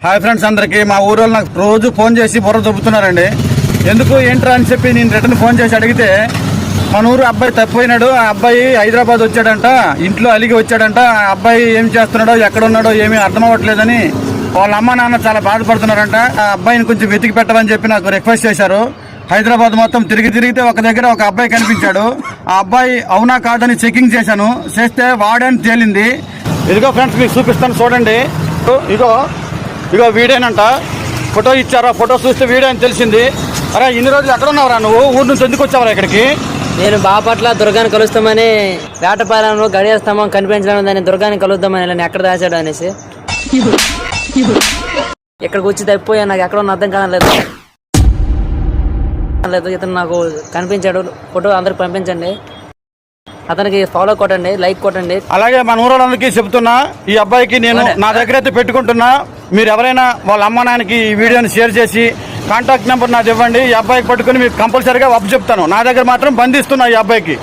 Hi friends, అందరికి మా ఊరోళ్ళు నాకు రోజు ఫోన్ చేసి బుర్ర దొబ్బుతున్నారండి. ఎందుకు ఏంట్రా అని చెప్పి నేను రిటర్న్ ఫోన్ చేసి అడిగితే మన ఊరు అబ్బాయి తప్పిపోయినాడు, ఆ అబ్బాయి హైదరాబాద్ వచ్చాడంట, ఇంట్లో అలిగి వచ్చాడంట, ఆ అబ్బాయి ఏం చేస్తున్నాడో ఎక్కడ ఉన్నాడో ఏమీ అర్థం అవ్వట్లేదని వాళ్ళ అమ్మ నాన్న చాలా బాధపడుతున్నారంట. ఆ అబ్బాయిని కొంచెం వెతికి పెట్టమని చెప్పి నాకు రిక్వెస్ట్ చేశారు. హైదరాబాద్ మొత్తం తిరిగితే ఒక దగ్గర ఒక అబ్బాయి కనిపించాడు. ఆ అబ్బాయి అవునా కాదని చెకింగ్ చేశాను, చేస్తే వాడని తేలింది. ఇదిగో ఫ్రెండ్స్ మీకు చూపిస్తాను చూడండి. ఇగో వీడేనంట, ఫోటో ఇచ్చారా, ఫోటో చూస్తే వీడే అని తెలిసింది. అరే ఇన్ని రోజులు ఎక్కడ ఉన్నావురా నువ్వు? ఊరు నుంచి ఎందుకు వచ్చావరా ఇక్కడికి? నేను బాపట్ల దుర్గాన్ని కలుస్తామని, వేటపాలెంలో గడియాస్తంభం కనిపించడం దాన్ని దుర్గాన్ని కలుద్దామని నేను ఎక్కడ దాచాడు అనేసి ఇక్కడికి వచ్చి తప్పిపోయా. నాకు ఎక్కడ ఉన్న అర్థం కాలేదు. ఇతను నాకు కనిపించాడు, ఫోటో అందరికి పంపించండి, అతనికి ఫాలో కొట్టండి, లైక్ కొట్టండి. అలాగే మన ఊరోళ్ళందరికీ చెప్తున్నా, ఈ అబ్బాయికి నేను నా దగ్గర అయితే పెట్టుకుంటున్నా. మీరు ఎవరైనా వాళ్ళ అమ్మ నాన్నకి ఈ వీడియోని షేర్ చేసి కాంటాక్ట్ నెంబర్ నాకు ఇవ్వండి. ఈ అబ్బాయికి పట్టుకుని మీకు కంపల్సరీగా అప్పు చెప్తాను. నా దగ్గర మాత్రం బంధిస్తున్నా ఈ అబ్బాయికి.